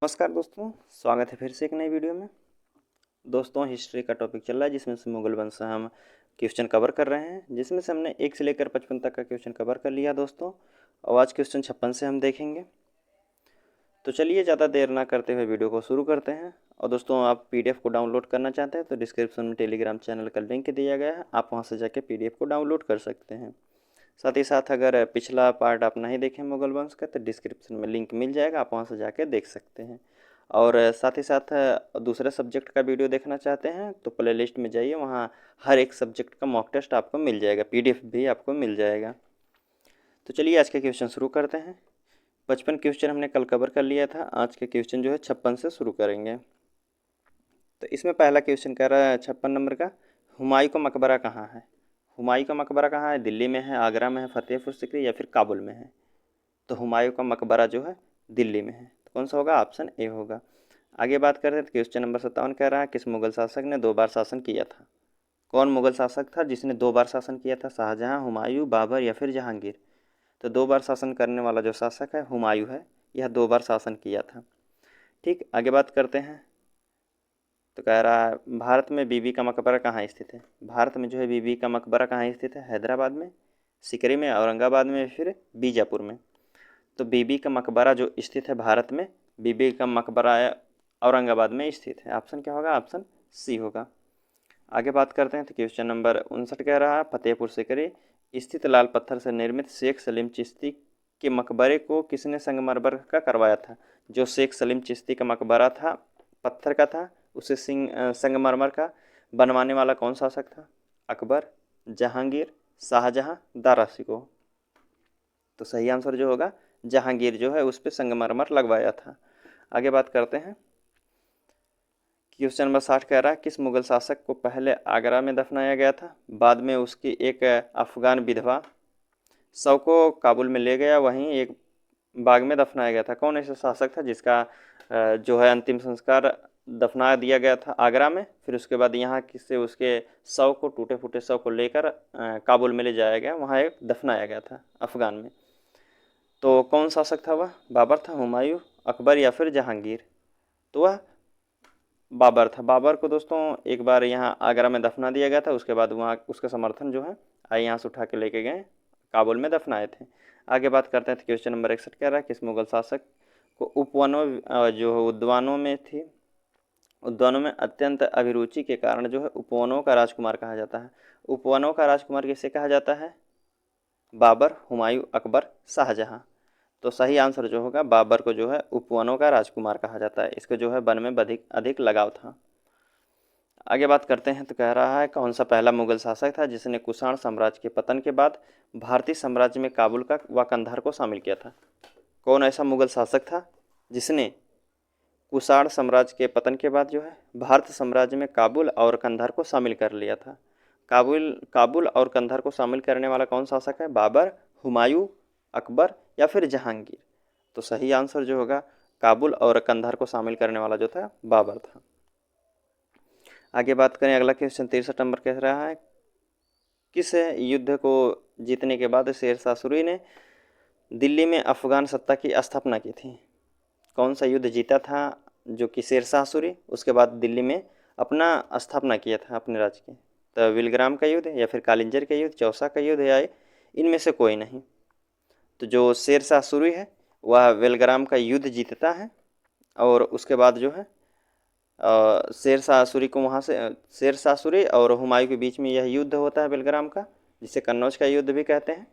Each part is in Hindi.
नमस्कार दोस्तों, स्वागत है फिर से एक नई वीडियो में। दोस्तों, हिस्ट्री का टॉपिक चल रहा है जिसमें से मुगल वंश हम क्वेश्चन कवर कर रहे हैं, जिसमें से हमने 1 से लेकर 55 तक का क्वेश्चन कवर कर लिया दोस्तों। और आज क्वेश्चन 56 से हम देखेंगे। तो चलिए ज़्यादा देर ना करते हुए वीडियो को शुरू करते हैं। और दोस्तों, आप PDF को डाउनलोड करना चाहते हैं तो डिस्क्रिप्शन में टेलीग्राम चैनल का लिंक दिया गया है, आप वहाँ से जाके PDF को डाउनलोड कर सकते हैं। साथ ही साथ अगर पिछला पार्ट आप नहीं देखें मुगल वंश का तो डिस्क्रिप्शन में लिंक मिल जाएगा, आप वहाँ से जाके देख सकते हैं। और साथ ही साथ दूसरे सब्जेक्ट का वीडियो देखना चाहते हैं तो प्लेलिस्ट में जाइए, वहाँ हर एक सब्जेक्ट का मॉक टेस्ट आपको मिल जाएगा, PDF भी आपको मिल जाएगा। तो चलिए आज का क्वेश्चन शुरू करते हैं। 55 क्वेश्चन हमने कल कवर कर लिया था, आज के क्वेश्चन जो है 56 से शुरू करेंगे। तो इसमें पहला क्वेश्चन कह रहा है 56 नंबर का, हुमायूं का मकबरा कहाँ है। हुमायूं का मकबरा कहाँ है? दिल्ली में है, आगरा में है, फतेहपुर सीकरी या फिर काबुल में है। तो हुमायूं का मकबरा जो है दिल्ली में है। तो कौन सा होगा? ऑप्शन ए होगा। आगे बात करते हैं तो क्वेश्चन नंबर 57 कह रहा है, किस मुगल शासक ने 2 बार शासन किया था। कौन मुगल शासक था जिसने 2 बार शासन किया था? शाहजहां, हुमायूं, बाबर या फिर जहांगीर। तो 2 बार शासन करने वाला जो शासक है हुमायूं है, यह 2 बार शासन किया था। ठीक, आगे बात करते हैं। तो कह रहा है, भारत में बीबी का मकबरा कहाँ स्थित है। भारत में जो है बीबी का मकबरा कहाँ स्थित है? हैदराबाद में, सीकरी में, औरंगाबाद में, फिर बीजापुर में। तो बीबी का मकबरा जो स्थित है भारत में, बीबी का मकबरा औरंगाबाद में स्थित है। ऑप्शन क्या होगा? ऑप्शन सी होगा। आगे बात करते हैं तो क्वेश्चन नंबर 59 कह रहा है, फतेहपुर सीकरी स्थित लाल पत्थर से निर्मित शेख सलीम चिश्ती के मकबरे को किसने संगमरमर का करवाया था। जो शेख सलीम चिश्ती का मकबरा था, पत्थर का था, उसे संगमरमर का बनवाने वाला कौन शासक था? अकबर, जहांगीर, शाहजहां, दारा शिकोह। तो सही आंसर जो होगा जहांगीर जो है उस पर संगमरमर लगवाया था। आगे बात करते हैं। क्वेश्चन नंबर 60 कह रहा है, किस मुगल शासक को पहले आगरा में दफनाया गया था, बाद में उसकी एक अफगान विधवा शव को काबुल में ले गया, वहीं एक बाग में दफनाया गया था। कौन ऐसा शासक था जिसका जो है अंतिम संस्कार दफना दिया गया था आगरा में, फिर उसके बाद यहाँ से उसके शव को, टूटे फूटे शव को लेकर काबुल में ले जाया गया, वहाँ एक दफनाया गया था अफगान में। तो कौन शासक था वह? बाबर था, हुमायूं, अकबर या फिर जहांगीर। तो वह बाबर था। बाबर को दोस्तों एक बार यहाँ आगरा में दफना दिया गया था, उसके बाद वहाँ उसका समर्थन जो है आई यहाँ से उठा के लेके गए, काबुल में दफनाए थे। आगे बात करते हैं तो क्वेश्चन नंबर 61 कह रहा है, किस मुगल शासक को उपवनों जो उद्यानों में थी, उद्यानों में अत्यंत अभिरुचि के कारण जो है उपवनों का राजकुमार कहा जाता है। उपवनों का राजकुमार किसे कहा जाता है? बाबर, हुमायूं, अकबर, शाहजहां। तो सही आंसर जो होगा बाबर को जो है उपवनों का राजकुमार कहा जाता है। इसको जो है वन में अधिक अधिक लगाव था। आगे बात करते हैं तो कह रहा है, कौन सा पहला मुगल शासक था जिसने कुषाण साम्राज्य के पतन के बाद भारतीय साम्राज्य में काबुल का व कंधार को शामिल किया था। कौन ऐसा मुगल शासक था जिसने कुषाण साम्राज्य के पतन के बाद जो है भारत साम्राज्य में काबुल और कंधार को शामिल कर लिया था। काबुल और कंधार को शामिल करने वाला कौन शासक है? बाबर, हुमायूं, अकबर या फिर जहांगीर। तो सही आंसर जो होगा काबुल और कंधार को शामिल करने वाला जो था बाबर था। आगे बात करें, अगला क्वेश्चन 63 नंबर कह रहा है, किस युद्ध को जीतने के बाद शेरशाह सूरी ने दिल्ली में अफगान सत्ता की स्थापना की थी। कौन सा युद्ध जीता था जो कि शेरशाह सूरी उसके बाद दिल्ली में अपना स्थापना किया था अपने राज्य की। तो विलग्राम का युद्ध या फिर कालिंजर का युद्ध, चौसा का युद्ध, या इनमें से कोई नहीं। तो जो शेरशाह सूरी है वह विलग्राम का युद्ध जीतता है, और उसके बाद जो है शेरशाह सूरी को वहाँ से शेरशाह सूरी और हुमायूं के बीच में यह युद्ध होता है विलग्राम का, जिसे कन्नौज का युद्ध भी कहते हैं।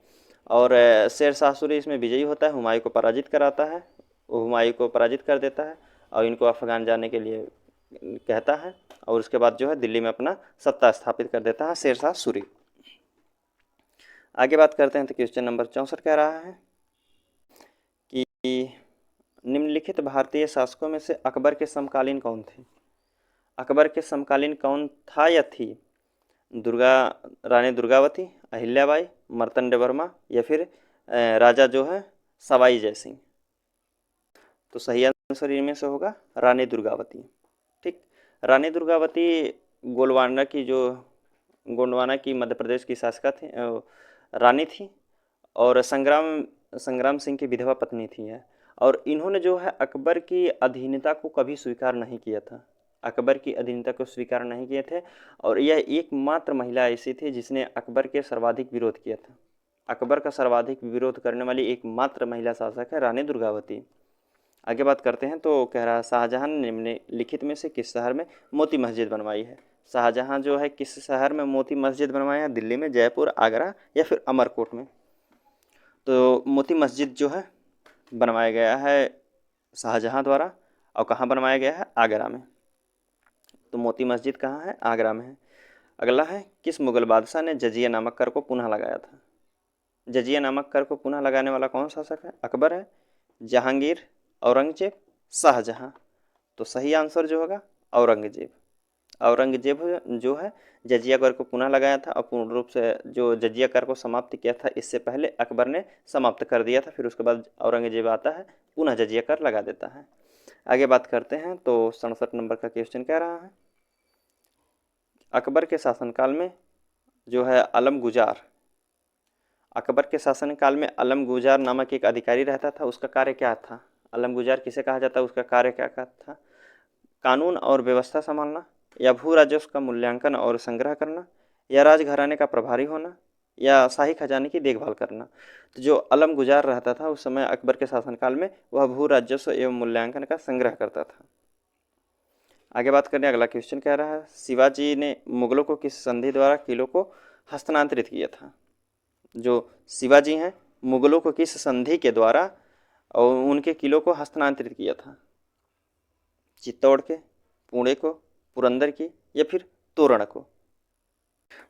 और शेरशाह सूरी इसमें विजयी होता है, हुमायूं को पराजित कराता है, वो हुमायूं को पराजित कर देता है और इनको अफगान जाने के लिए कहता है, और उसके बाद जो है दिल्ली में अपना सत्ता स्थापित कर देता है शेरशाह सूरी। आगे बात करते हैं तो क्वेश्चन नंबर 64 कह रहा है कि निम्नलिखित भारतीय शासकों में से अकबर के समकालीन कौन थे। अकबर के समकालीन कौन था या थी? रानी दुर्गावती, अहिल्याबाई, मार्तंड या फिर राजा जो है सवाई जय सिंह। तो सही आंसर इनमें से होगा रानी दुर्गावती। ठीक, रानी दुर्गावती गोलवाना की जो गोंडवाना की मध्य प्रदेश की शासिका थी, रानी थी, और संग्राम सिंह की विधवा पत्नी थी है। और इन्होंने जो है अकबर की अधीनता को कभी स्वीकार नहीं किया था, अकबर की अधीनता को स्वीकार नहीं किए थे। और यह एकमात्र महिला ऐसी थी जिसने अकबर के सर्वाधिक विरोध किया था। अकबर का सर्वाधिक विरोध करने वाली एकमात्र महिला शासक है रानी दुर्गावती। आगे बात करते हैं तो कह रहा है शाहजहां ने निम्नलिखित में से किस शहर में मोती मस्जिद बनवाई है। शाहजहां जो है किस शहर में मोती मस्जिद बनवाया है, दिल्ली में, जयपुर, आगरा या फिर अमरकोट में। तो मोती मस्जिद जो है बनवाया गया है शाहजहां द्वारा, और कहाँ बनवाया गया है, आगरा में। तो मोती मस्जिद कहाँ है, आगरा में है। अगला है किस मुगल बादशाह ने जजिया नामक कर को पुनः लगाया था। जजिया नामक कर को पुनः लगाने वाला कौन शासक है, अकबर है, जहांगीर, औरंगजेब, शाहजहां। तो सही आंसर जो होगा औरंगजेब। औरंगजेब जो है जजिया कर को पुनः लगाया था, और पूर्ण रूप से जो जजिया कर को समाप्त किया था इससे पहले अकबर ने समाप्त कर दिया था, फिर उसके बाद औरंगजेब आता है पुनः जजिया कर लगा देता है। आगे बात करते हैं तो 67 नंबर का क्वेश्चन कह रहा है अकबर के शासनकाल में जो है अकबर के शासनकाल में अलम गुजार नामक एक अधिकारी रहता था, उसका कार्य क्या था। अलम गुजार किसे कहा जाता है, उसका कार्य क्या था, कानून और व्यवस्था संभालना, या भू राजस्व का मूल्यांकन और संग्रह करना, या राजघराने का प्रभारी होना, या शाही खजाने की देखभाल करना। तो जो अलम गुजार रहता था उस समय अकबर के शासनकाल में वह भू राजस्व एवं मूल्यांकन का संग्रह करता था। आगे बात करें, अगला क्वेश्चन कह रहा है शिवाजी ने मुगलों को किस संधि द्वारा किलों को हस्तांतरित किया था। जो शिवाजी हैं मुगलों को किस संधि के द्वारा और उनके किलों को हस्तांतरित किया था, चित्तौड़ के, पुणे को, पुरंदर की, या फिर तोरण को।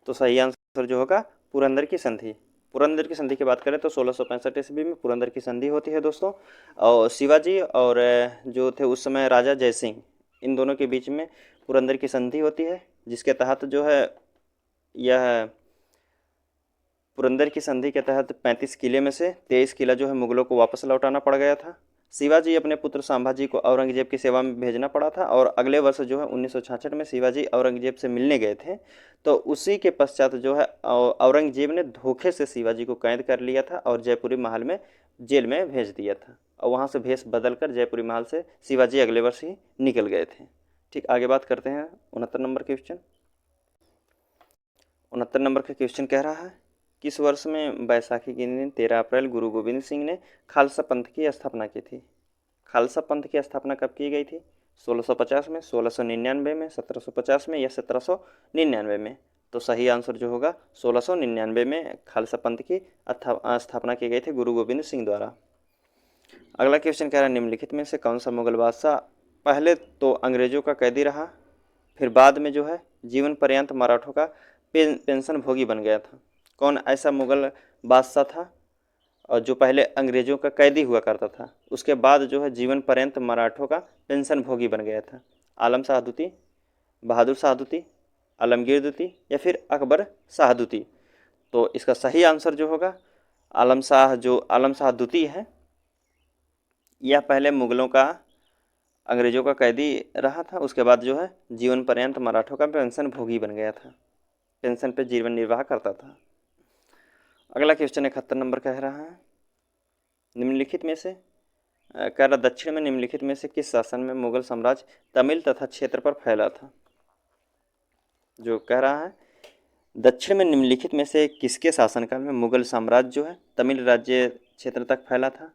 तो सही आंसर जो होगा पुरंदर की संधि। पुरंदर की संधि की बात करें तो 1665 ईस्वी में पुरंदर की संधि होती है दोस्तों। और शिवाजी और जो थे उस समय राजा जयसिंह, इन दोनों के बीच में पुरंदर की संधि होती है, जिसके तहत जो है यह पुरंदर की संधि के तहत 35 किले में से 23 किला जो है मुगलों को वापस लौटाना पड़ गया था। शिवाजी अपने पुत्र संभाजी को औरंगजेब की सेवा में भेजना पड़ा था, और अगले वर्ष जो है 1966 में शिवाजी औरंगजेब से मिलने गए थे। तो उसी के पश्चात जो है औरंगजेब ने धोखे से शिवाजी को कैद कर लिया था और जयपुरी महल में जेल में भेज दिया था, और वहाँ से भेष बदल कर जयपुरी महल से शिवाजी अगले वर्ष ही निकल गए थे। ठीक, आगे बात करते हैं 69 नंबर क्वेश्चन। 69 नंबर का क्वेश्चन कह रहा है किस वर्ष में बैसाखी के दिन 13 अप्रैल गुरु गोविंद सिंह ने खालसा पंथ की स्थापना की थी। खालसा पंथ की स्थापना कब की गई थी, 1650 में, 1699 में, 1750 में, या 1799 में। तो सही आंसर जो होगा 1699 में खालसा पंथ की स्थापना की गई थी गुरु गोविंद सिंह द्वारा। अगला क्वेश्चन कह रहा है निम्नलिखित में से कौन सा मुगल बादशाह पहले तो अंग्रेजों का कैदी रहा, फिर बाद में जो है जीवन पर्यंत मराठों का पेंशन भोगी बन गया था। कौन ऐसा मुगल बादशाह था और जो पहले अंग्रेजों का कैदी हुआ करता था, उसके बाद जो है जीवन पर्यंत मराठों का पेंशन भोगी बन गया था। आलम शाह दूती, बहादुर शाह दूती, आलमगीर दूती, या फिर अकबर शाह दूती। तो इसका सही आंसर जो होगा आलम शाह दूती है, यह पहले मुगलों का अंग्रेजों का कैदी रहा था, उसके बाद जो है जीवन पर्यंत मराठों का पेंशन भोगी बन गया था, पेंशन पे जीवन निर्वाह करता था। अगला क्वेश्चन 71 नंबर कह रहा है निम्नलिखित में से कह रहा दक्षिण में निम्नलिखित में से किस शासन में मुगल साम्राज्य तमिल तथा क्षेत्र पर फैला था। जो कह रहा है दक्षिण में निम्नलिखित में से किसके शासनकाल में मुगल साम्राज्य जो है तमिल राज्य क्षेत्र तक फैला था।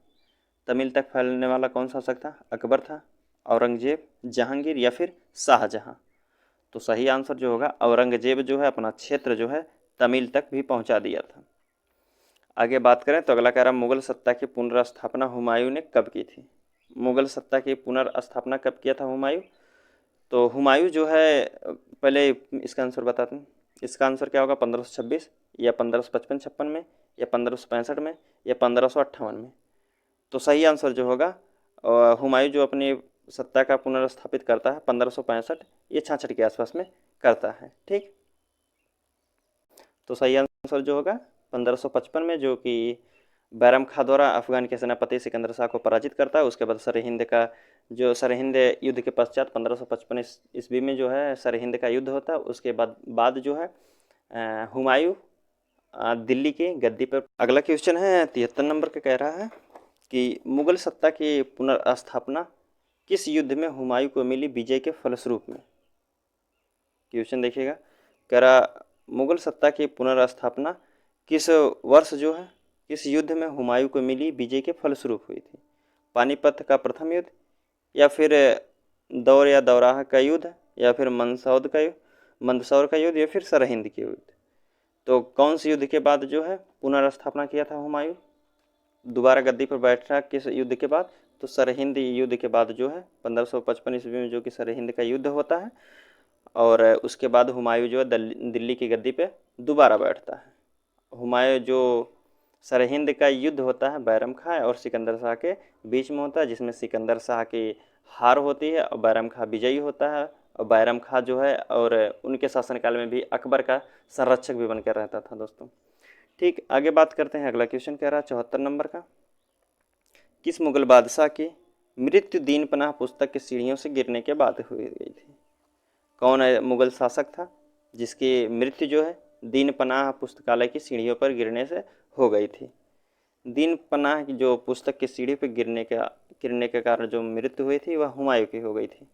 तमिल तक फैलने वाला कौन शासक था, अकबर था, औरंगजेब, जहांगीर, या फिर शाहजहां। तो सही आंसर जो होगा औरंगजेब जो है अपना क्षेत्र जो है तमिल तक भी पहुंचा दिया था। आगे बात करें तो अगला कह रहा मुगल सत्ता की पुनर्स्थापना हुमायूं ने कब की थी। मुगल सत्ता की पुनर्स्थापना कब किया था हुमायूं। तो हुमायूं जो है पहले इसका आंसर बताते हैं। इसका आंसर क्या होगा 1526 या 1555-56 में, या 1565 में, या 1558 में। तो सही आंसर जो होगा हुमायूं जो अपनी सत्ता का पुनर्स्थापित करता है 1565 या 66 के आसपास में करता है। ठीक, तो सही आंसर जो होगा 1555 में, जो कि बैरम खां द्वारा अफगान के सेनापति सिकंदर शाह को पराजित करता है। उसके बाद सरहिंद युद्ध के पश्चात 1555 ईस्वी में जो है सरहिंद का युद्ध होता है। उसके बाद जो है हुमायूं दिल्ली की गद्दी पर। अगला क्वेश्चन है 73 नंबर का कह रहा है कि मुगल सत्ता की पुनर्स्थापना किस युद्ध में हुमायूं को मिली विजय के फलस्वरूप में। क्वेश्चन देखिएगा, कह रहा मुगल सत्ता की पुनर्स्थापना किस वर्ष जो है किस युद्ध में हुमायूं को मिली विजय के फलस्वरूप हुई थी। पानीपत का प्रथम युद्ध, या फिर दौर या दौराहा का युद्ध, या फिर मंदसौर का युद्ध, या फिर सरहिंद के युद्ध। तो कौन से युद्ध के बाद जो है पुनर्स्थापना किया था हुमायूं, दोबारा गद्दी पर बैठा किस युद्ध के बाद, तो सरहिंद युद्ध के बाद जो है 1555 ईस्वी में जो कि सरहिंद का युद्ध होता है, और उसके बाद हुमायूं जो है दिल्ली की गद्दी पे दोबारा बैठता है। हुमायूं जो सरहिंद का युद्ध होता है बैरम खां और सिकंदर शाह के बीच में होता है, जिसमें सिकंदर शाह की हार होती है और बैरम खां विजयी होता है। और बैरम खां जो है और उनके शासनकाल में भी अकबर का संरक्षक भी बनकर रहता था दोस्तों। ठीक, आगे बात करते हैं। अगला क्वेश्चन कह रहा है 74 नंबर का, किस मुगल बादशाह की मृत्यु दीन पनाह पुस्तक की सीढ़ियों से गिरने के बाद हुई गई थी। कौन है मुगल शासक था जिसकी मृत्यु जो है दीन पनाह पुस्तकालय की सीढ़ियों पर गिरने से हो गई थी। दीन पनाह की जो पुस्तक की सीढ़ी पर गिरने के कारण जो मृत्यु हुई थी वह हुमायूं की हो गई थी।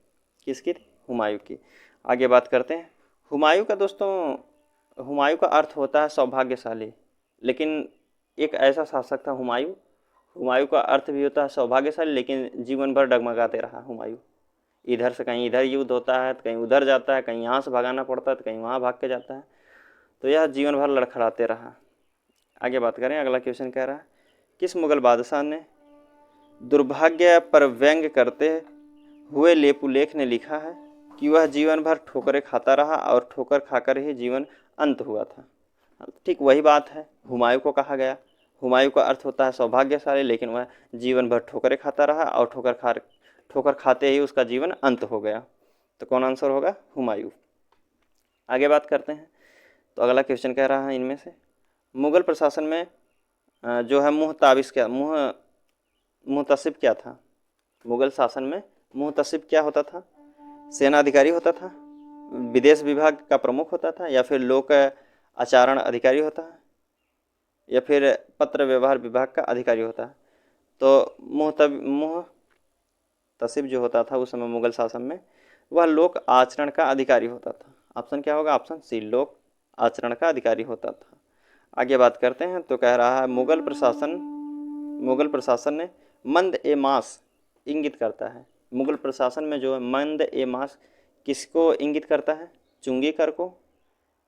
किसकी थी? हुमायूं की। आगे बात करते हैं। हुमायूं का दोस्तों, हुमायूं का अर्थ होता है सौभाग्यशाली, लेकिन एक ऐसा शासक था हुमायूं का अर्थ भी होता है सौभाग्यशाली, लेकिन जीवन भर डगमगाते रहा हुमायूं। इधर से कहीं इधर युद्ध होता है तो कहीं उधर जाता है, कहीं यहाँ से भागाना पड़ता है तो कहीं वहाँ भाग के जाता है, तो यह जीवन भर लड़खड़ाते रहा। आगे बात करें। अगला क्वेश्चन कह रहा है, किस मुगल बादशाह ने दुर्भाग्य पर व्यंग करते हुए लेपुलेख ने लिखा है कि वह जीवन भर ठोकरें खाता रहा और ठोकर खाकर ही जीवन अंत हुआ था। ठीक वही बात है, हुमायूं को कहा गया। हुमायूं का अर्थ होता है सौभाग्यशाली, लेकिन वह जीवन भर ठोकरें खाता रहा और ठोकर खाते ही उसका जीवन अंत हो गया। तो कौन आंसर होगा? हुमायूं। आगे बात करते हैं। तो अगला क्वेश्चन कह रहा है इनमें से मुगल प्रशासन में जो है मुहतसिब क्या था। मुगल शासन में मुहतसिब क्या होता था? सेना अधिकारी होता था, विदेश विभाग का प्रमुख होता था, या फिर लोक आचरण अधिकारी होता है, या फिर पत्र व्यवहार विभाग का अधिकारी होता है। तो मुहतसिब जो होता था उस समय मुगल शासन में, वह लोक आचरण का अधिकारी होता था। ऑप्शन क्या होगा? ऑप्शन सी, लोक आचरण का अधिकारी होता था। आगे बात करते हैं। तो कह रहा है मुगल प्रशासन ने मंद ए मास इंगित करता है। मुगल प्रशासन में जो है मंद ए मास किसको इंगित करता है? चुंगी कर को,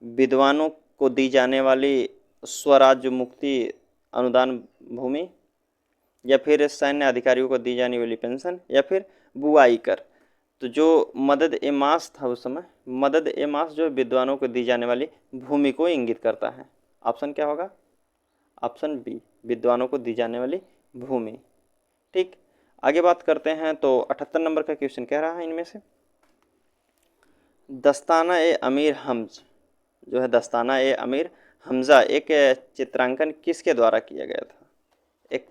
विद्वानों को दी जाने वाली स्वराज्य मुक्ति अनुदान भूमि, या फिर सैन्य अधिकारियों को दी जाने वाली पेंशन, या फिर बुआई कर। तो जो मदद ए मास था उस समय, मदद ए मास जो विद्वानों को दी जाने वाली भूमि को इंगित करता है। ऑप्शन क्या होगा? ऑप्शन बी, विद्वानों को दी जाने वाली भूमि। ठीक, आगे बात करते हैं। तो 78 नंबर का क्वेश्चन कह रहा है इनमें से दस्ताना ए अमीर हमज जो है, दस्ताना ए अमीर हमजा एक चित्रांकन किसके द्वारा किया गया था? एक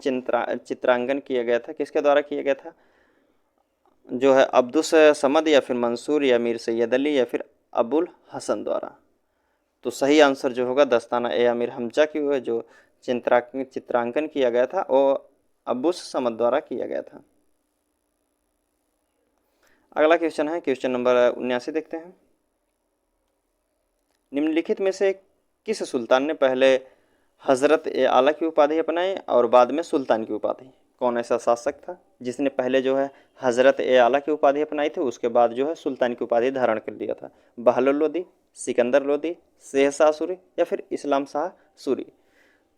चित्रांकन किया गया था, किसके द्वारा किया गया था? जो है अब्दुस समद, या फिर मंसूर, या मीर सैयद अली, या फिर अबुल हसन द्वारा। तो सही आंसर जो होगा दस्ताना ए अमीर हमजा की हुआ जो चित्रांकन किया गया था वो अब्दुस समद द्वारा किया गया था। अगला क्वेश्चन है क्वेश्चन नंबर 79, देखते हैं। निम्नलिखित में से किस सुल्तान ने पहले हजरत ए आला की उपाधि अपनाई और बाद में सुल्तान की उपाधि? कौन ऐसा शासक था जिसने पहले जो है हजरत ए आला की उपाधि अपनाई थी, उसके बाद जो है सुल्तान की उपाधि धारण कर लिया था? बहलोल लोदी, सिकंदर लोदी, शेरशाह सूरी, या फिर इस्लाम शाह सूरी?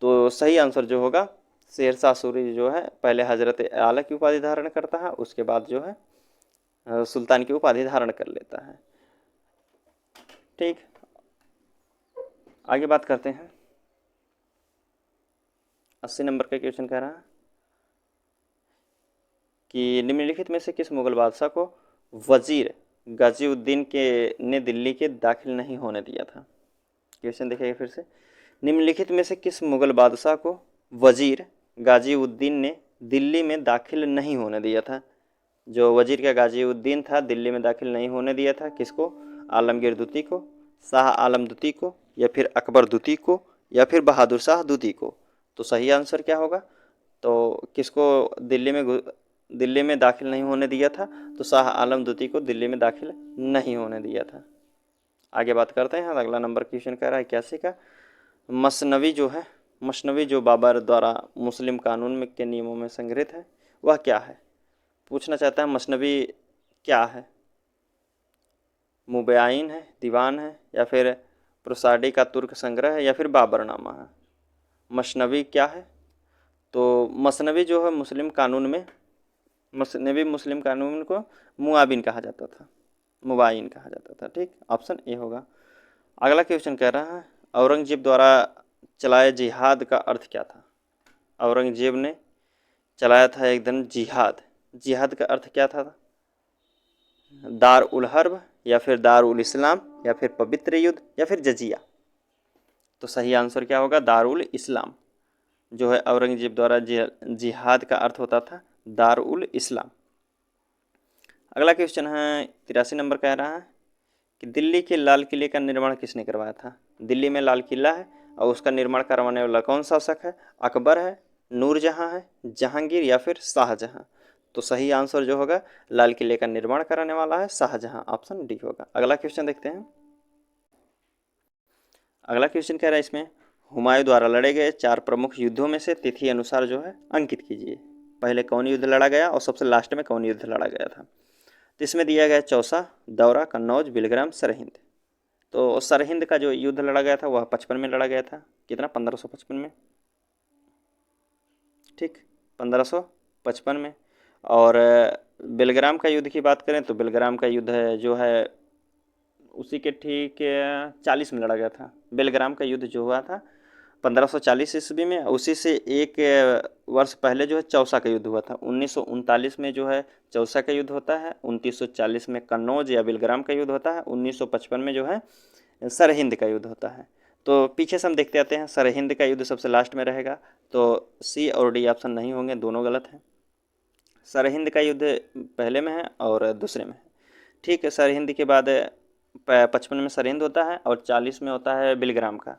तो सही आंसर जो होगा शेरशाह सूरी जो है पहले हजरत ए आला की उपाधि धारण करता है, उसके बाद जो है सुल्तान की उपाधि धारण कर लेता है। ठीक, आगे बात करते हैं। 80 नंबर का क्वेश्चन कह रहा है कि निम्नलिखित में से किस मुगल बादशाह को वजीर गाजीउद्दीन के ने दिल्ली के दाखिल नहीं होने दिया था? क्वेश्चन देखिए फिर से। निम्नलिखित में से किस मुगल बादशाह को वजीर गाजीउद्दीन ने दिल्ली में दाखिल नहीं होने दिया था? जो वजीर का गाजीउद्दीन था दिल्ली में दाखिल नहीं होने दिया था, किसको? आलमगीर दूती को, शाह आलम दूती को, या फिर अकबर दूती को, या फिर बहादुर शाह दूती को? तो सही आंसर क्या होगा? तो किसको दिल्ली में दाखिल नहीं होने दिया था? तो शाह आलम द्वितीय को दिल्ली में दाखिल नहीं होने दिया था। आगे बात करते हैं। अगला नंबर क्वेश्चन कह रहा है 81 का, मसनवी जो है, मसनवी जो बाबर द्वारा मुस्लिम कानून में के नियमों में संग्रहित है वह क्या है? पूछना चाहता है मसनवी क्या है? मुबैन है, दीवान है, या फिर प्रोसाडी का तुर्क संग्रह है, या फिर बाबरनामा है? मसनवी क्या है? तो मसनवी जो है मुस्लिम कानून में, मसनवी मुस्लिम कानून को मुआबिन कहा जाता था, मुबाइन कहा जाता था। ठीक, ऑप्शन ए होगा। अगला क्वेश्चन कह रहा है औरंगजेब द्वारा चलाए जिहाद का अर्थ क्या था? औरंगजेब ने चलाया था एक दिन जिहाद, जिहाद का अर्थ क्या था? दार उल हर्ब, या फिर दार उल इस्लाम, या फिर पवित्र युद्ध, या फिर जजिया? तो सही आंसर क्या होगा? दार उल इस्लाम जो है औरंगजेब द्वारा जिहाद का अर्थ होता था दार उल इस्लाम। अगला क्वेश्चन है 83 नंबर कह रहा है कि दिल्ली के लाल किले का निर्माण किसने करवाया था? दिल्ली में लाल किला है और उसका निर्माण करवाने वाला कौन शासक है? अकबर है, नूरजहां है, जहांगीर, या फिर शाहजहां? तो सही आंसर जो होगा लाल किले का निर्माण कराने वाला है शाहजहां, ऑप्शन डी होगा। अगला क्वेश्चन देखते हैं। अगला क्वेश्चन कह रहा है इसमें हुमायूं द्वारा लड़े गए 4 प्रमुख युद्धों में से तिथि अनुसार जो है अंकित कीजिए। पहले कौन युद्ध लड़ा गया और सबसे लास्ट में कौन युद्ध लड़ा गया था? तो इसमें दिया गया चौसा, दौरा, कन्नौज, बिलग्राम, सरहिंद। तो सरहिंद का जो युद्ध लड़ा गया था वह 55 में लड़ा गया था। कितना? 1555 में। ठीक, 1555 में। और बिलग्राम का युद्ध की बात करें तो बिलग्राम का युद्ध है जो है उसी के ठीक 40 में लड़ा गया था। बेलग्राम का युद्ध जो हुआ था 1540 ईस्वी में, उसी से एक वर्ष पहले जो है चौसा का युद्ध हुआ था 1939 में जो है चौसा का युद्ध होता है। 2940 में कन्नौज या बेलग्राम का युद्ध होता है। 1955 में जो है सरहिंद का युद्ध होता है। तो पीछे से हम देखते आते हैं, सरहिंद का युद्ध सबसे लास्ट में रहेगा, तो सी और डी ऑप्शन नहीं होंगे, दोनों गलत हैं। सरहिंद का युद्ध पहले में है और दूसरे में है। ठीक है, सरहिंद के बाद 55 में सरहिंद होता है और 40 में होता है बिलग्राम का,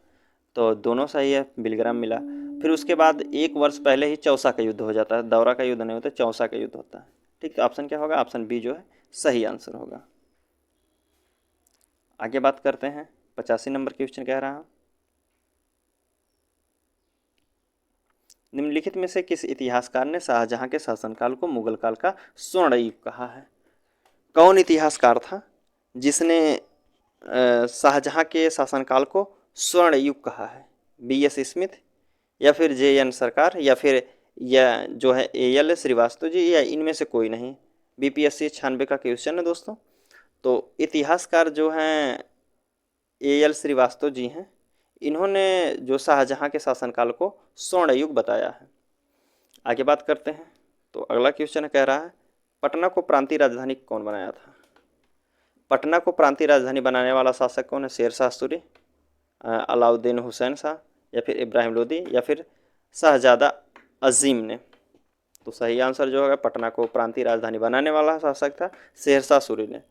तो दोनों सही है, बिलग्राम मिला। फिर उसके बाद एक वर्ष पहले ही चौसा का युद्ध हो जाता है, दौरा का युद्ध नहीं होता, चौसा का युद्ध होता है। ठीक, तो ऑप्शन क्या होगा? ऑप्शन बी जो है सही आंसर होगा। आगे बात करते हैं। 85 नंबर क्वेश्चन कह रहा हूँ, निम्नलिखित में से किस इतिहासकार ने शाहजहां के शासनकाल को मुगल काल का स्वर्ण युग कहा है? कौन इतिहासकार था जिसने शाहजहां के शासनकाल को स्वर्ण युग कहा है? B.S. स्मिथ, या फिर J.N. सरकार, या फिर या जो है A.L. श्रीवास्तव जी, या इनमें से कोई नहीं? BPSC 96 का क्वेश्चन है दोस्तों। तो इतिहासकार जो हैं A.L. श्रीवास्तव जी हैं, इन्होंने जो शाहजहां के शासनकाल को स्वर्ण युग बताया है। आगे बात करते हैं। तो अगला क्वेश्चन कह रहा है पटना को प्रांतीय राजधानी कौन बनाया था? पटना को प्रांतीय राजधानी बनाने वाला शासक कौन है? शेरशाह सूरी, अलाउद्दीन हुसैन शाह, या फिर इब्राहिम लोदी, या फिर शाहजादा अजीम ने? तो सही आंसर जो होगा पटना को प्रांतीय राजधानी बनाने वाला शासक था शेरशाह सूरी ने,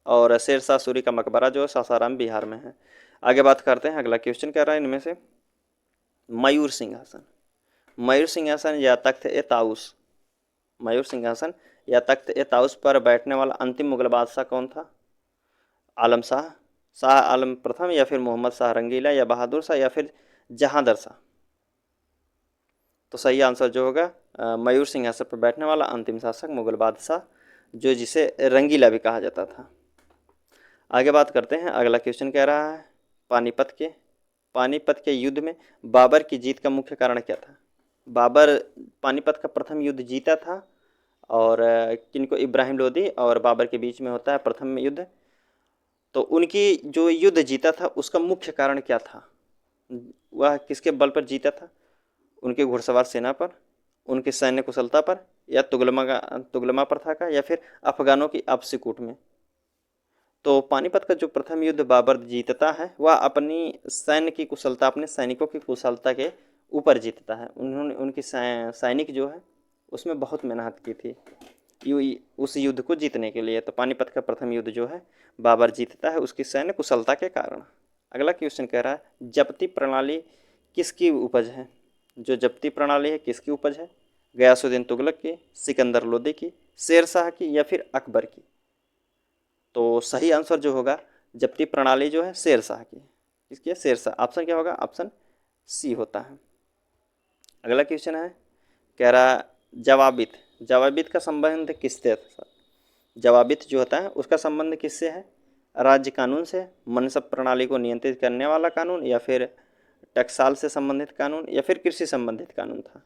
और शेरशाह सूरी का मकबरा जो है सासाराम बिहार में है। आगे बात करते हैं। अगला क्वेश्चन कह रहा है इनमें से मयूर सिंहासन, मयूर सिंहासन या तख्त ए ताउस, मयूर सिंहासन या तख्त ए ताउस पर बैठने वाला अंतिम मुगल बादशाह कौन था? आलम शाह, शाह आलम प्रथम, या फिर मोहम्मद शाह रंगीला, या बहादुर शाह, या फिर जहांदर शाह? तो सही आंसर जो होगा मयूर सिंहासन पर बैठने वाला अंतिम शासक मुगल बादशाह जो जिसे रंगीला भी कहा जाता था। आगे बात करते हैं। अगला क्वेश्चन कह रहा है पानीपत के युद्ध में बाबर की जीत का मुख्य कारण क्या था? बाबर पानीपत का प्रथम युद्ध जीता था, और किनको? इब्राहिम लोदी और बाबर के बीच में होता है प्रथम युद्ध। तो उनकी जो युद्ध जीता था उसका मुख्य कारण क्या था? वह किसके बल पर जीता था? उनके घुड़सवार सेना पर, उनकी सैन्य कुशलता पर, या तुगलमा प्रथा का, या फिर अफगानों की आपसी कूट में? तो पानीपत का जो प्रथम युद्ध बाबर जीतता है वह अपनी सैन्य की कुशलता, अपने सैनिकों की कुशलता के ऊपर जीतता है। उन्होंने उनकी सैनिक जो है उसमें बहुत मेहनत की थी उस युद्ध को जीतने के लिए। तो पानीपत का प्रथम युद्ध जो है बाबर जीतता है उसकी सैन्य कुशलता के कारण। अगला क्वेश्चन कह रहा है जब्ती प्रणाली किसकी उपज है? जो जब्ती प्रणाली है किसकी उपज है? गयासुद्दीन तुगलक की, सिकंदर लोदी की, शेर शाह की या फिर अकबर की? तो सही आंसर जो होगा जब्ती प्रणाली जो है शेर शाह की। किसकी है? शेर शाह। ऑप्शन क्या होगा? ऑप्शन सी होता है। अगला क्वेश्चन है, कह रहा जवाबित, जवाबित का संबंध किससे था? जवाबित जो होता है उसका संबंध किससे है? राज्य कानून से, मनसब प्रणाली को नियंत्रित करने वाला कानून, या फिर टकसाल से संबंधित कानून, या फिर कृषि संबंधित कानून था?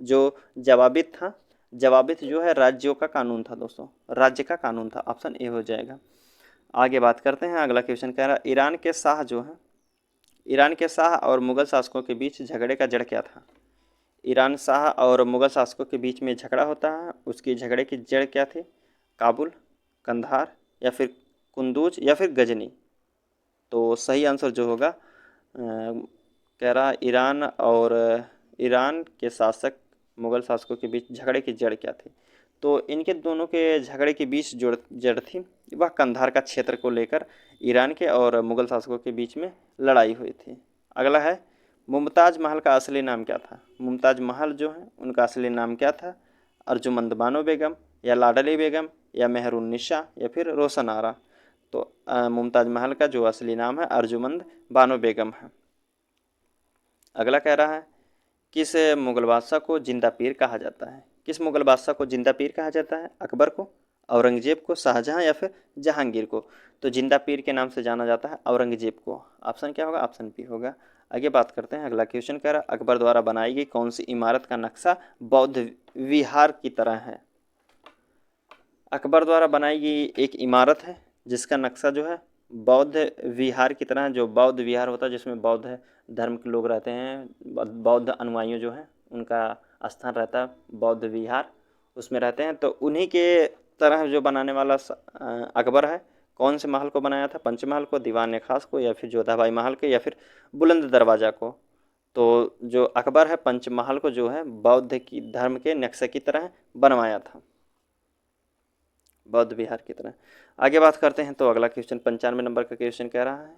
जो जवाबित था, जवाबित जो है राज्यों का कानून था दोस्तों, राज्य का कानून था। ऑप्शन ए हो जाएगा। आगे बात करते हैं। अगला क्वेश्चन कह रहा ईरान के शाह जो है, ईरान के शाह और मुगल शासकों के बीच झगड़े का जड़ क्या था? ईरान शाह और मुगल शासकों के बीच में झगड़ा होता है, उसकी झगड़े की जड़ क्या थी? काबुल, कंधार, या फिर कुंदूज, या फिर गजनी? तो सही आंसर जो होगा कह रहा ईरान और ईरान के शासक मुगल शासकों के बीच झगड़े की जड़ क्या थी? तो इनके दोनों के झगड़े के बीच जो जड़ थी वह कंधार का क्षेत्र को लेकर ईरान के और मुगल शासकों के बीच में लड़ाई हुई थी। अगला है, मुमताज़ महल का असली नाम क्या था? मुमताज़ महल जो है उनका असली नाम क्या था? अर्जुमंद बानो बेगम, या लाडली बेगम, या मेहरुन्निसा, या फिर रोशन आरा? तो मुमताज़ महल का जो असली नाम है अर्जुमंद बानो बेगम है। अगला कह रहा है, किस मुगल बादशाह को जिंदा पीर कहा जाता है? किस मुगल बादशाह को जिंदा पीर कहा जाता है? अकबर को, औरंगजेब को, शाहजहां, या फिर जहांगीर को? तो जिंदा पीर के नाम से जाना जाता है औरंगजेब को। ऑप्शन क्या होगा? ऑप्शन बी होगा। आगे बात करते हैं। अगला क्वेश्चन कह रहा है, अकबर द्वारा बनाई गई कौन सी इमारत का नक्शा बौद्ध विहार की तरह है? अकबर द्वारा बनाई गई एक इमारत है जिसका नक्शा जो है बौद्ध विहार की तरह, जो बौद्ध विहार होता है जिसमें बौद्ध धर्म के लोग रहते हैं, बौद्ध अनुयायी जो हैं उनका स्थान रहता है बौद्ध विहार, उसमें रहते हैं। तो उन्हीं के तरह जो बनाने वाला अकबर है, कौन से महल को बनाया था? पंचमहल को, दीवान खास को, या फिर जोधाबाई महल को, या फिर बुलंद दरवाज़ा को? तो जो अकबर है पंचमहल को जो है बौद्ध की धर्म के नक्शे की तरह बनवाया था, बौद्ध विहार की तरह। आगे बात करते हैं। तो अगला क्वेश्चन 95 नंबर का क्वेश्चन कह रहा है,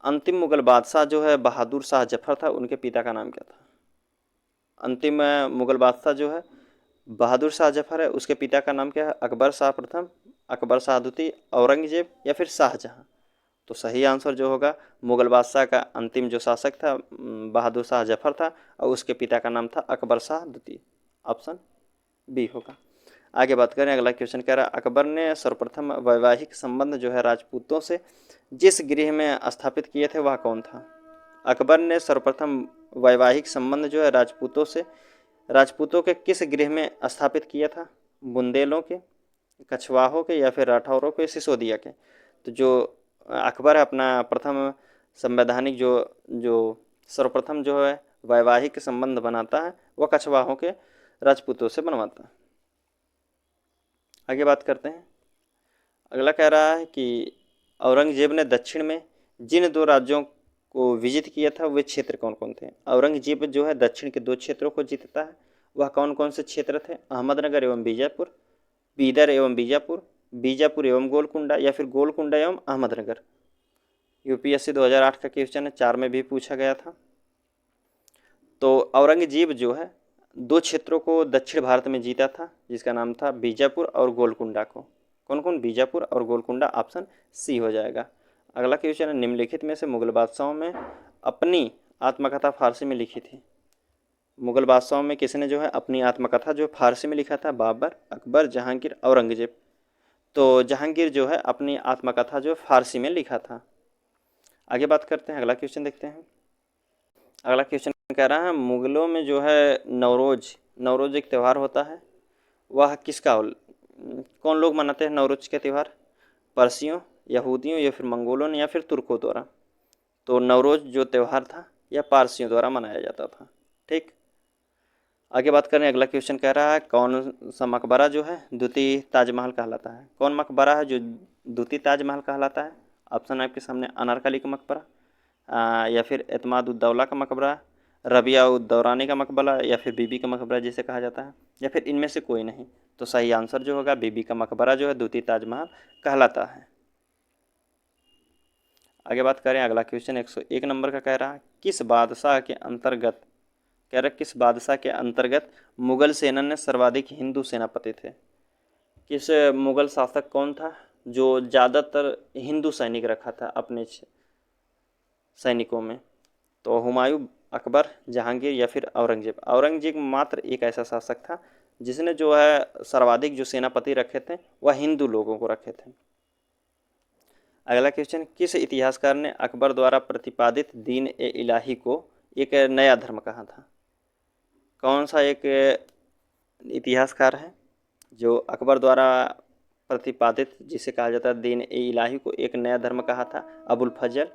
अंतिम मुगल बादशाह जो है बहादुर शाह जफर था, उनके पिता का नाम क्या था? अंतिम मुगल बादशाह जो है बहादुर शाह जफर है, उसके पिता का नाम क्या है? अकबर शाह प्रथम, अकबर शाह द्वितीय, औरंगजेब, या फिर शाहजहां? तो सही आंसर जो होगा, मुगल बादशाह का अंतिम जो शासक था बहादुर शाह जफर था, और उसके पिता का नाम था अकबर शाह द्वितीय। ऑप्शन बी होगा। आगे बात करें। अगला क्वेश्चन कह रहा है, अकबर ने सर्वप्रथम वैवाहिक संबंध जो है राजपूतों से जिस गृह में स्थापित किए थे वह कौन था? अकबर ने सर्वप्रथम वैवाहिक संबंध जो है राजपूतों के किस गृह में स्थापित किया था? बुंदेलों के, कछवाहों के, या फिर राठौरों के, सिसोदिया के? तो जो अकबर है अपना प्रथम संवैधानिक जो जो सर्वप्रथम जो है वैवाहिक संबंध बनाता है वह कछवाहों के राजपूतों से बनवाता है। आगे बात करते हैं। अगला कह रहा है कि औरंगजेब ने दक्षिण में जिन दो राज्यों को विजित किया था वे क्षेत्र कौन कौन थे? औरंगजेब जो है दक्षिण के दो क्षेत्रों को जीतता है, वह कौन कौन से क्षेत्र थे? अहमदनगर एवं बीजापुर, बीदर एवं बीजापुर, बीजापुर एवं गोलकुंडा, या फिर गोलकुंडा एवं अहमदनगर? यूपीएससी 2008 का क्वेश्चन है, 4 में भी पूछा गया था। तो औरंगजेब जो है दो क्षेत्रों को दक्षिण भारत में जीता था जिसका नाम था बीजापुर और गोलकुंडा को। कौन कौन? बीजापुर और गोलकुंडा। ऑप्शन सी हो जाएगा। अगला क्वेश्चन है, निम्नलिखित में से मुगल बादशाहों में अपनी आत्मकथा फारसी में लिखी थी? मुगल बादशाहों में किसने जो है अपनी आत्मकथा जो फारसी में लिखा था? बाबर, अकबर, जहांगीर, औरंगजेब? तो जहांगीर जो है अपनी आत्मकथा जो फारसी में लिखा था। आगे बात करते हैं। अगला क्वेश्चन देखते हैं। अगला क्वेश्चन कह रहा है, मुगलों में जो है नवरोज एक त्यौहार होता है, वह किसका कौन लोग मनाते हैं नवरोज का त्यौहार? पर्सियों, यहूदियों, या फिर मंगोलों ने, या फिर तुर्कों द्वारा? तो नवरोज जो त्यौहार था यह पारसियों द्वारा मनाया जाता था। ठीक। आगे बात करें। अगला क्वेश्चन कह रहा है, कौन सा मकबरा जो है द्वितीय ताजमहल कहलाता है? कौन मकबरा है जो द्वितीय ताजमहल कहलाता है? ऑप्शन आपके सामने, अनारकली का मकबरा, या फिर एतमाद उद्दौला का मकबरा, रबिया उद्दौरानी का मकबरा, या फिर बीबी का मकबरा जिसे कहा जाता है, या फिर इनमें से कोई नहीं? तो सही आंसर जो होगा बीबी का मकबरा जो है द्वितीय ताजमहल कहलाता है। आगे बात करें। अगला क्वेश्चन 101 नंबर का कह रहा है, किस बादशाह के अंतर्गत कह रहे किस बादशाह के अंतर्गत मुगल सेना में सर्वाधिक हिंदू सेनापति थे? किस मुगल शासक कौन था जो ज़्यादातर हिंदू सैनिक रखा था अपने सैनिकों में? तो हुमायूं, अकबर, जहांगीर या फिर औरंगजेब। औरंगजेब मात्र एक ऐसा शासक था जिसने जो है सर्वाधिक जो सेनापति रखे थे वह हिंदू लोगों को रखे थे। अगला क्वेश्चन, किस इतिहासकार ने अकबर द्वारा प्रतिपादित दीन ए इलाही को एक नया धर्म कहा था? कौन सा एक इतिहासकार है जो अकबर द्वारा प्रतिपादित, जिसे कहा जाता है दीन ए इलाही को एक नया धर्म कहा था? अबुल फजल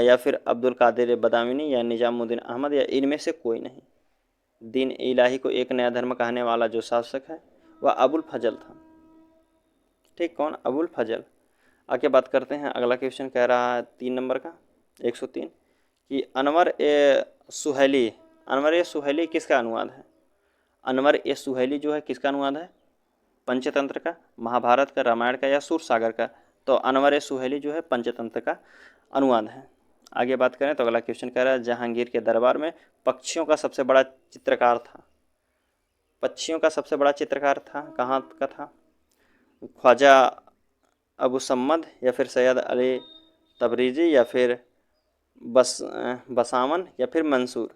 या फिर अब्दुल कादिर बदामिनी या निजामुद्दीन अहमद या इनमें से कोई नहीं। दीन ए इलाही को एक नया धर्म कहने वाला जो शासक है वह अबुल फजल था। ठीक, कौन? अबुल फजल। आगे बात करते हैं, अगला क्वेश्चन कह रहा है 3 नंबर का 103 कि अनवर ए सुहेली किसका अनुवाद है? अनवर ए सुहेली जो है किसका अनुवाद है? पंचतंत्र का, महाभारत का, रामायण का या सूरसागर का? तो अनवर ए सुहेली जो है पंचतंत्र का अनुवाद है। आगे बात करें तो अगला क्वेश्चन कह रहा है जहांगीर के दरबार में पक्षियों का सबसे बड़ा चित्रकार था। पक्षियों का सबसे बड़ा चित्रकार था, कहाँ का था? ख्वाजा अबू सम्मद या फिर सैयद अली तबरीजी या फिर बसावन या फिर मंसूर?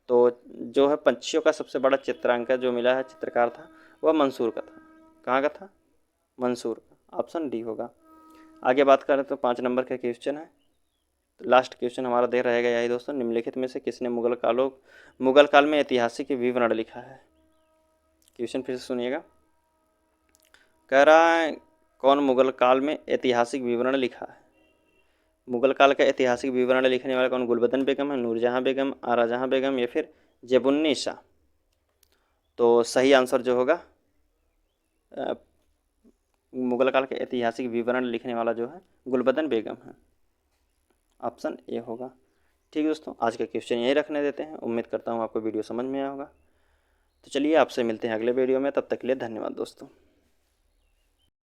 तो जो है पक्षियों का सबसे बड़ा चित्रांकन जो मिला है, चित्रकार था, वह मंसूर का था। कहाँ का था? मंसूर का। ऑप्शन डी होगा। आगे बात करें तो 5 नंबर का क्वेश्चन है, तो लास्ट क्वेश्चन हमारा दे रहेगा यही दोस्तों, निम्नलिखित में से किसने मुगल काल में ऐतिहासिक विवरण लिखा है? क्वेश्चन फिर से सुनिएगा। कह रहा है कौन मुगल काल में ऐतिहासिक विवरण लिखा है? मुगल काल का ऐतिहासिक विवरण लिखने वाला कौन? गुलबदन बेगम है, नूरजहां बेगम, आराजहां बेगम या फिर जेबुन्निसा? तो सही आंसर जो होगा मुगल काल का ऐतिहासिक विवरण लिखने वाला जो है गुलबदन बेगम है। ऑप्शन ए होगा। ठीक है दोस्तों, आज का क्वेश्चन यही रखने देते हैं। उम्मीद करता हूँ आपको वीडियो समझ में आया होगा। तो चलिए आपसे मिलते हैं अगले वीडियो में, तब तक के लिए धन्यवाद दोस्तों।